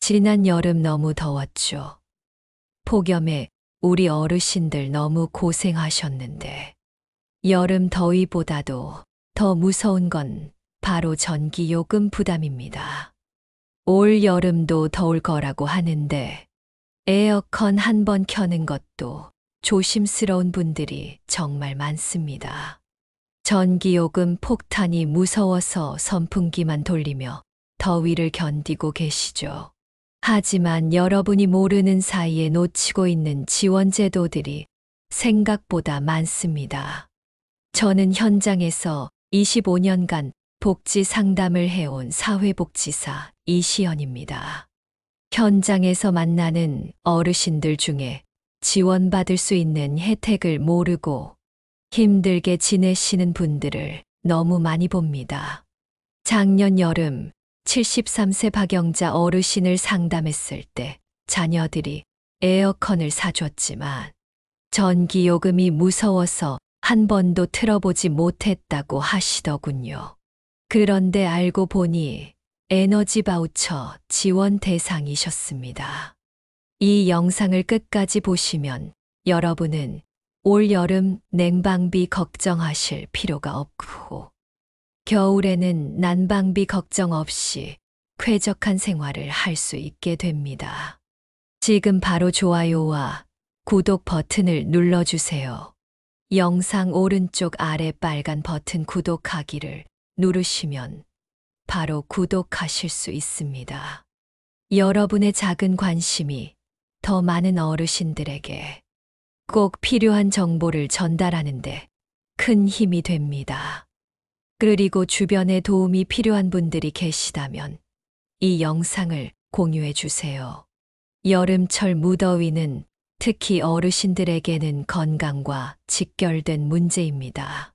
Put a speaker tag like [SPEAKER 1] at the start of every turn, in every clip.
[SPEAKER 1] 지난 여름 너무 더웠죠. 폭염에 우리 어르신들 너무 고생하셨는데, 여름 더위보다도 더 무서운 건 바로 전기요금 부담입니다. 올 여름도 더울 거라고 하는데, 에어컨 한 번 켜는 것도 조심스러운 분들이 정말 많습니다. 전기요금 폭탄이 무서워서 선풍기만 돌리며 더위를 견디고 계시죠. 하지만 여러분이 모르는 사이에 놓치고 있는 지원제도들이 생각보다 많습니다. 저는 현장에서 25년간 복지 상담을 해온 사회복지사 이시연입니다. 현장에서 만나는 어르신들 중에 지원받을 수 있는 혜택을 모르고 힘들게 지내시는 분들을 너무 많이 봅니다. 작년 여름 73세 박영자 어르신을 상담했을 때 자녀들이 에어컨을 사줬지만 전기요금이 무서워서 한 번도 틀어보지 못했다고 하시더군요. 그런데 알고 보니 에너지 바우처 지원 대상이셨습니다. 이 영상을 끝까지 보시면 여러분은 올 여름 냉방비 걱정하실 필요가 없고 겨울에는 난방비 걱정 없이 쾌적한 생활을 할 수 있게 됩니다. 지금 바로 좋아요와 구독 버튼을 눌러주세요. 영상 오른쪽 아래 빨간 버튼 구독하기를 누르시면 바로 구독하실 수 있습니다. 여러분의 작은 관심이 더 많은 어르신들에게 꼭 필요한 정보를 전달하는데 큰 힘이 됩니다. 그리고 주변에 도움이 필요한 분들이 계시다면 이 영상을 공유해 주세요. 여름철 무더위는 특히 어르신들에게는 건강과 직결된 문제입니다.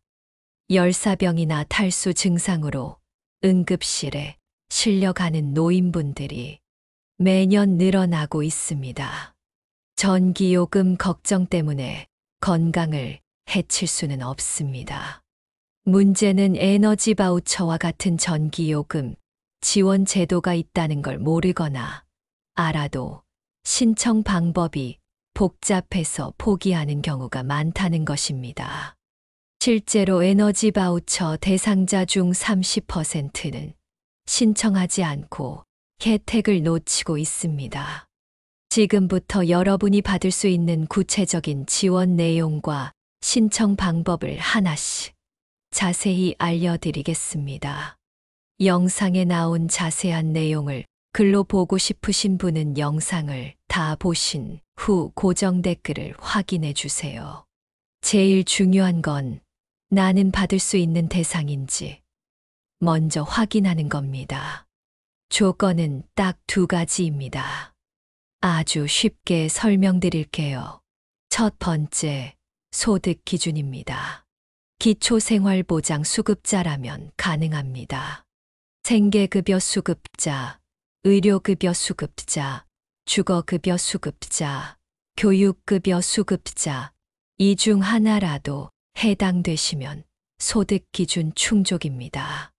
[SPEAKER 1] 열사병이나 탈수 증상으로 응급실에 실려가는 노인분들이 매년 늘어나고 있습니다. 전기요금 걱정 때문에 건강을 해칠 수는 없습니다. 문제는 에너지 바우처와 같은 전기요금 지원 제도가 있다는 걸 모르거나 알아도 신청 방법이 복잡해서 포기하는 경우가 많다는 것입니다. 실제로 에너지 바우처 대상자 중 30%는 신청하지 않고 혜택을 놓치고 있습니다. 지금부터 여러분이 받을 수 있는 구체적인 지원 내용과 신청 방법을 하나씩 자세히 알려드리겠습니다. 영상에 나온 자세한 내용을 글로 보고 싶으신 분은 영상을 다 보신 후 고정 댓글을 확인해 주세요. 제일 중요한 건 나는 받을 수 있는 대상인지 먼저 확인하는 겁니다. 조건은 딱 2가지입니다. 아주 쉽게 설명드릴게요. 첫 번째, 소득 기준입니다. 기초생활보장 수급자라면 가능합니다. 생계급여 수급자, 의료급여 수급자, 주거급여 수급자, 교육급여 수급자, 이 중 하나라도 해당되시면 소득 기준 충족입니다.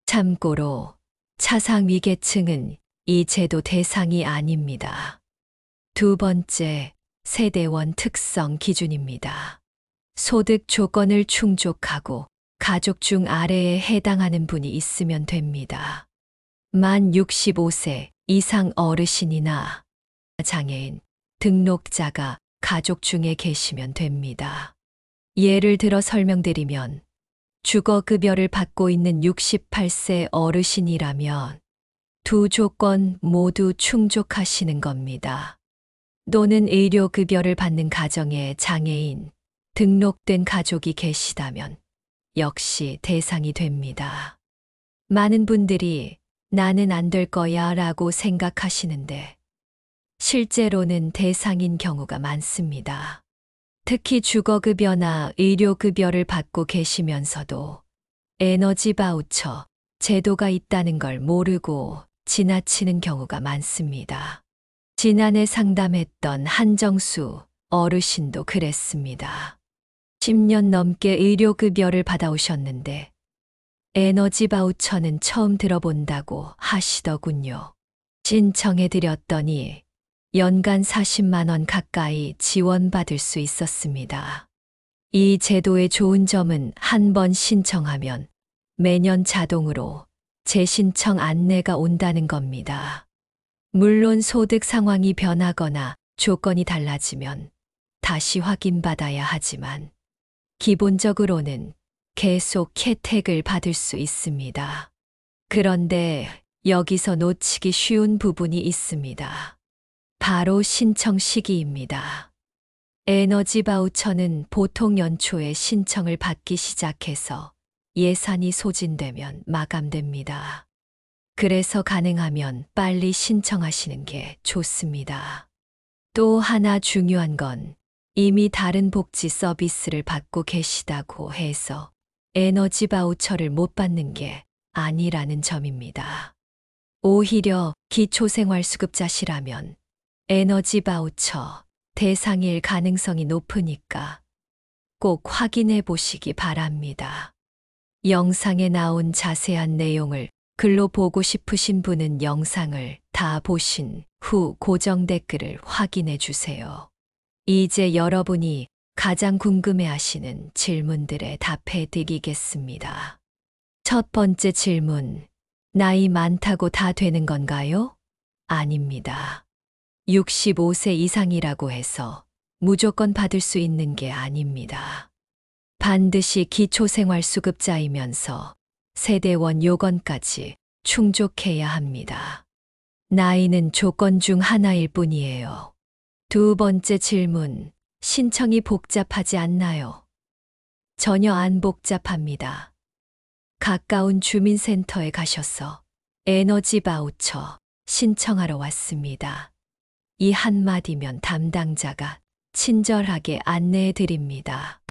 [SPEAKER 1] 참고로 차상위계층은 이 제도 대상이 아닙니다. 두 번째, 세대원 특성 기준입니다. 소득 조건을 충족하고 가족 중 아래에 해당하는 분이 있으면 됩니다. 만 65세 이상 어르신이나 장애인, 등록자가 가족 중에 계시면 됩니다. 예를 들어 설명드리면 주거급여를 받고 있는 68세 어르신이라면 두 조건 모두 충족하시는 겁니다. 또는 의료급여를 받는 가정에 장애인, 등록된 가족이 계시다면 역시 대상이 됩니다. 많은 분들이 나는 안 될 거야 라고 생각하시는데 실제로는 대상인 경우가 많습니다. 특히 주거급여나 의료급여를 받고 계시면서도 에너지 바우처 제도가 있다는 걸 모르고 지나치는 경우가 많습니다. 지난해 상담했던 한정수 어르신도 그랬습니다. 10년 넘게 의료급여를 받아오셨는데 에너지 바우처는 처음 들어본다고 하시더군요. 신청해 드렸더니 연간 40만 원 가까이 지원받을 수 있었습니다. 이 제도의 좋은 점은 한 번 신청하면 매년 자동으로 재신청 안내가 온다는 겁니다. 물론 소득 상황이 변하거나 조건이 달라지면 다시 확인받아야 하지만 기본적으로는 계속 혜택을 받을 수 있습니다. 그런데 여기서 놓치기 쉬운 부분이 있습니다. 바로 신청 시기입니다. 에너지 바우처는 보통 연초에 신청을 받기 시작해서 예산이 소진되면 마감됩니다. 그래서 가능하면 빨리 신청하시는 게 좋습니다. 또 하나 중요한 건 이미 다른 복지 서비스를 받고 계시다고 해서 에너지 바우처를 못 받는 게 아니라는 점입니다. 오히려 기초생활수급자시라면 에너지 바우처 대상일 가능성이 높으니까 꼭 확인해 보시기 바랍니다. 영상에 나온 자세한 내용을 글로 보고 싶으신 분은 영상을 다 보신 후 고정 댓글을 확인해 주세요. 이제 여러분이 가장 궁금해 하시는 질문들에 답해 드리겠습니다. 첫 번째 질문, 나이 많다고 다 되는 건가요? 아닙니다. 65세 이상이라고 해서 무조건 받을 수 있는 게 아닙니다. 반드시 기초생활수급자이면서 세대원 요건까지 충족해야 합니다. 나이는 조건 중 하나일 뿐이에요. 두 번째 질문, 신청이 복잡하지 않나요? 전혀 안 복잡합니다. 가까운 주민센터에 가셔서 에너지 바우처 신청하러 왔습니다. 이 한마디면 담당자가 친절하게 안내해 드립니다.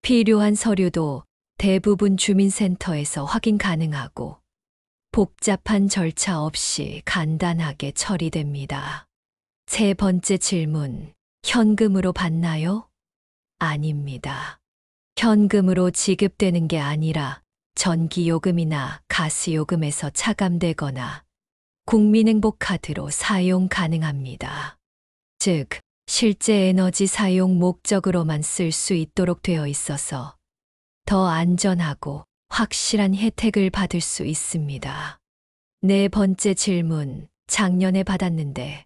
[SPEAKER 1] 필요한 서류도 대부분 주민센터에서 확인 가능하고 복잡한 절차 없이 간단하게 처리됩니다. 세 번째 질문, 현금으로 받나요? 아닙니다. 현금으로 지급되는 게 아니라 전기요금이나 가스요금에서 차감되거나 국민행복카드로 사용 가능합니다. 즉, 실제 에너지 사용 목적으로만 쓸 수 있도록 되어 있어서 더 안전하고 확실한 혜택을 받을 수 있습니다. 네 번째 질문, 작년에 받았는데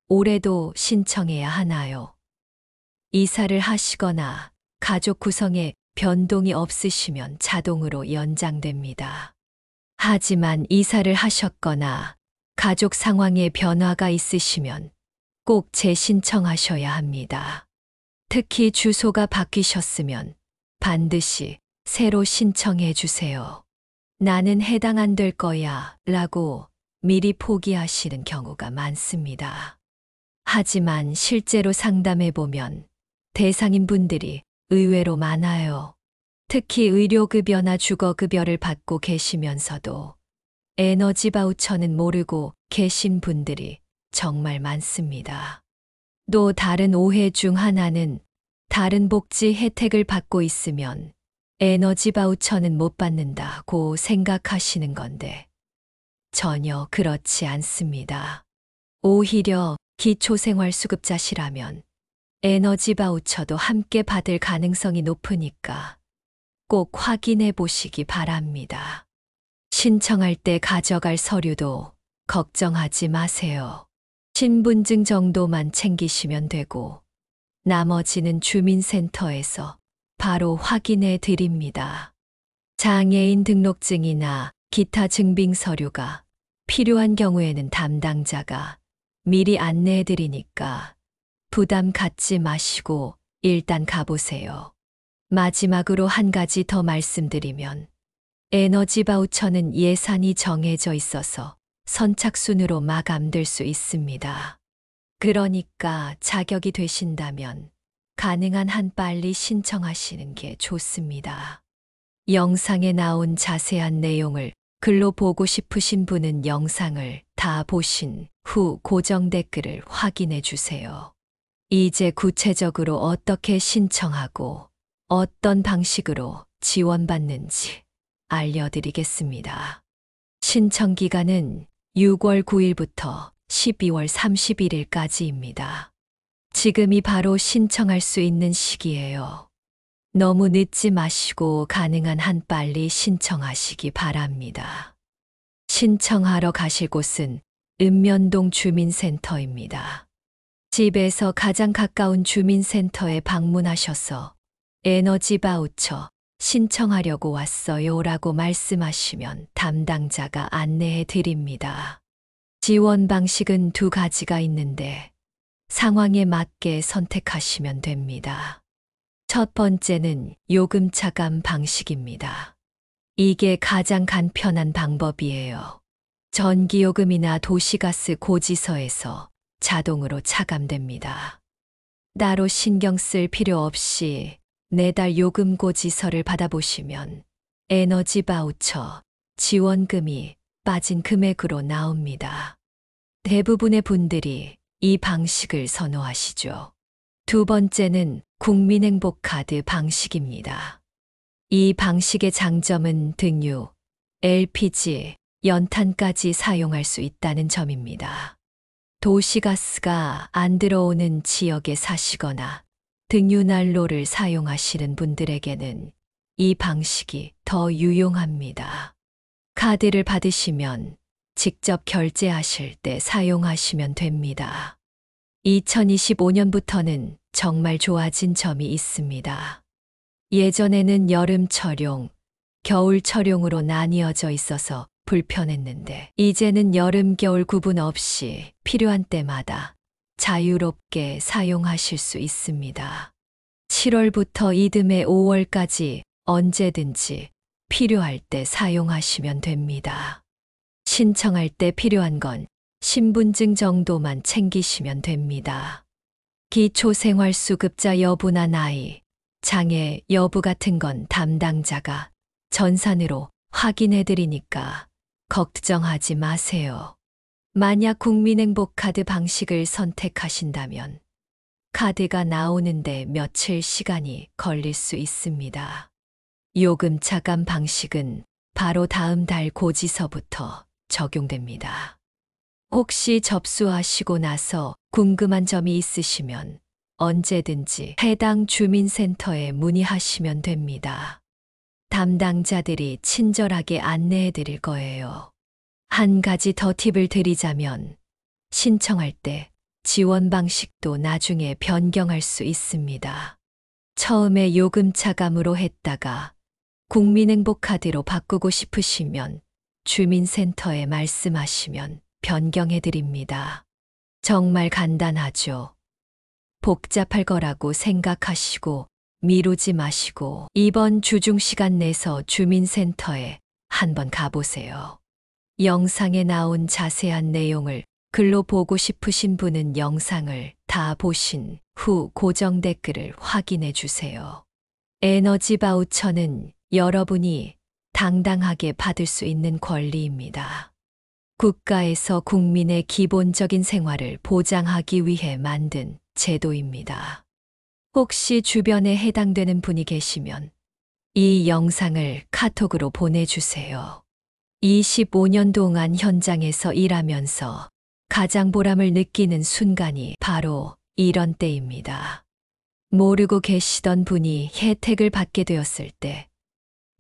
[SPEAKER 1] 올해도 신청해야 하나요? 이사를 하시거나 가족 구성에 변동이 없으시면 자동으로 연장됩니다. 하지만 이사를 하셨거나 가족 상황에 변화가 있으시면 꼭 재신청하셔야 합니다. 특히 주소가 바뀌셨으면 반드시 새로 신청해 주세요. 나는 해당 안 될 거야 라고 미리 포기하시는 경우가 많습니다. 하지만 실제로 상담해 보면 대상인 분들이 의외로 많아요. 특히 의료급여나 주거급여를 받고 계시면서도 에너지 바우처는 모르고 계신 분들이 정말 많습니다. 또 다른 오해 중 하나는 다른 복지 혜택을 받고 있으면 에너지 바우처는 못 받는다고 생각하시는 건데 전혀 그렇지 않습니다. 오히려 기초생활수급자시라면 에너지 바우처도 함께 받을 가능성이 높으니까 꼭 확인해 보시기 바랍니다. 신청할 때 가져갈 서류도 걱정하지 마세요. 신분증 정도만 챙기시면 되고 나머지는 주민센터에서 바로 확인해 드립니다. 장애인 등록증이나 기타 증빙 서류가 필요한 경우에는 담당자가 미리 안내해 드리니까 부담 갖지 마시고 일단 가보세요. 마지막으로 한 가지 더 말씀드리면 에너지 바우처는 예산이 정해져 있어서 선착순으로 마감될 수 있습니다. 그러니까 자격이 되신다면 가능한 한 빨리 신청하시는 게 좋습니다. 영상에 나온 자세한 내용을 글로 보고 싶으신 분은 영상을 다 보신 후 고정 댓글을 확인해 주세요. 이제 구체적으로 어떻게 신청하고 어떤 방식으로 지원받는지 알려드리겠습니다. 신청 기간은 6월 9일부터 12월 31일까지입니다. 지금이 바로 신청할 수 있는 시기예요. 너무 늦지 마시고 가능한 한 빨리 신청하시기 바랍니다. 신청하러 가실 곳은 읍면동 주민센터입니다. 집에서 가장 가까운 주민센터에 방문하셔서 에너지 바우처 신청하려고 왔어요 라고 말씀하시면 담당자가 안내해 드립니다. 지원 방식은 두 가지가 있는데 상황에 맞게 선택하시면 됩니다. 첫 번째는 요금 차감 방식입니다. 이게 가장 간편한 방법이에요. 전기요금이나 도시가스 고지서에서 자동으로 차감됩니다. 따로 신경 쓸 필요 없이 매달 요금 고지서를 받아보시면 에너지 바우처 지원금이 빠진 금액으로 나옵니다. 대부분의 분들이 이 방식을 선호하시죠. 두 번째는 국민행복카드 방식입니다. 이 방식의 장점은 등유, LPG, 연탄까지 사용할 수 있다는 점입니다. 도시가스가 안 들어오는 지역에 사시거나 등유난로를 사용하시는 분들에게는 이 방식이 더 유용합니다. 카드를 받으시면 직접 결제하실 때 사용하시면 됩니다. 2025년부터는 정말 좋아진 점이 있습니다. 예전에는 여름 처용, 겨울 처용으로 나뉘어져 있어서 불편했는데 이제는 여름, 겨울 구분 없이 필요한 때마다 자유롭게 사용하실 수 있습니다. 7월부터 이듬해 5월까지 언제든지 필요할 때 사용하시면 됩니다. 신청할 때 필요한 건 신분증 정도만 챙기시면 됩니다. 기초생활수급자 여부나 나이, 장애 여부 같은 건 담당자가 전산으로 확인해 드리니까 걱정하지 마세요. 만약 국민행복카드 방식을 선택하신다면 카드가 나오는데 며칠 시간이 걸릴 수 있습니다. 요금 차감 방식은 바로 다음 달 고지서부터 적용됩니다. 혹시 접수하시고 나서 궁금한 점이 있으시면 언제든지 해당 주민센터에 문의하시면 됩니다. 담당자들이 친절하게 안내해 드릴 거예요. 한 가지 더 팁을 드리자면 신청할 때 지원 방식도 나중에 변경할 수 있습니다. 처음에 요금 차감으로 했다가 국민행복카드로 바꾸고 싶으시면 주민센터에 말씀하시면 변경해 드립니다. 정말 간단하죠. 복잡할 거라고 생각하시고 미루지 마시고 이번 주중 시간 내서 주민센터에 한번 가보세요. 영상에 나온 자세한 내용을 글로 보고 싶으신 분은 영상을 다 보신 후 고정 댓글을 확인해 주세요. 에너지 바우처는 여러분이 당당하게 받을 수 있는 권리입니다. 국가에서 국민의 기본적인 생활을 보장하기 위해 만든 제도입니다. 혹시 주변에 해당되는 분이 계시면 이 영상을 카톡으로 보내주세요. 25년 동안 현장에서 일하면서 가장 보람을 느끼는 순간이 바로 이런 때입니다. 모르고 계시던 분이 혜택을 받게 되었을 때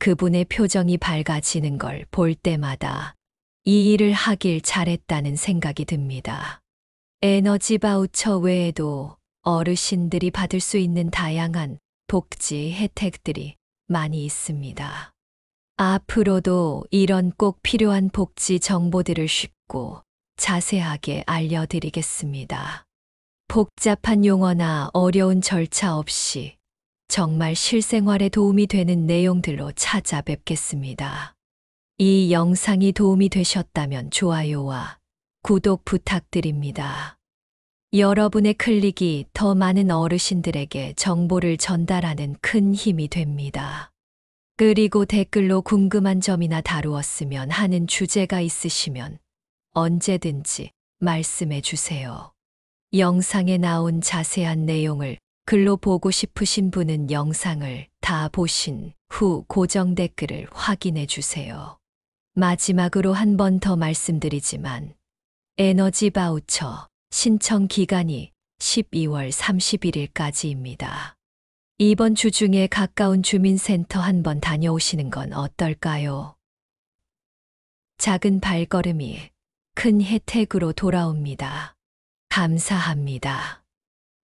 [SPEAKER 1] 그분의 표정이 밝아지는 걸 볼 때마다 이 일을 하길 잘했다는 생각이 듭니다. 에너지 바우처 외에도 어르신들이 받을 수 있는 다양한 복지 혜택들이 많이 있습니다. 앞으로도 이런 꼭 필요한 복지 정보들을 쉽고 자세하게 알려드리겠습니다. 복잡한 용어나 어려운 절차 없이 정말 실생활에 도움이 되는 내용들로 찾아뵙겠습니다. 이 영상이 도움이 되셨다면 좋아요와 구독 부탁드립니다. 여러분의 클릭이 더 많은 어르신들에게 정보를 전달하는 큰 힘이 됩니다. 그리고 댓글로 궁금한 점이나 다루었으면 하는 주제가 있으시면 언제든지 말씀해 주세요. 영상에 나온 자세한 내용을 글로 보고 싶으신 분은 영상을 다 보신 후 고정 댓글을 확인해 주세요. 마지막으로 한 번 더 말씀드리지만 에너지 바우처 신청 기간이 12월 31일까지입니다. 이번 주 중에 가까운 주민센터 한번 다녀오시는 건 어떨까요? 작은 발걸음이 큰 혜택으로 돌아옵니다. 감사합니다.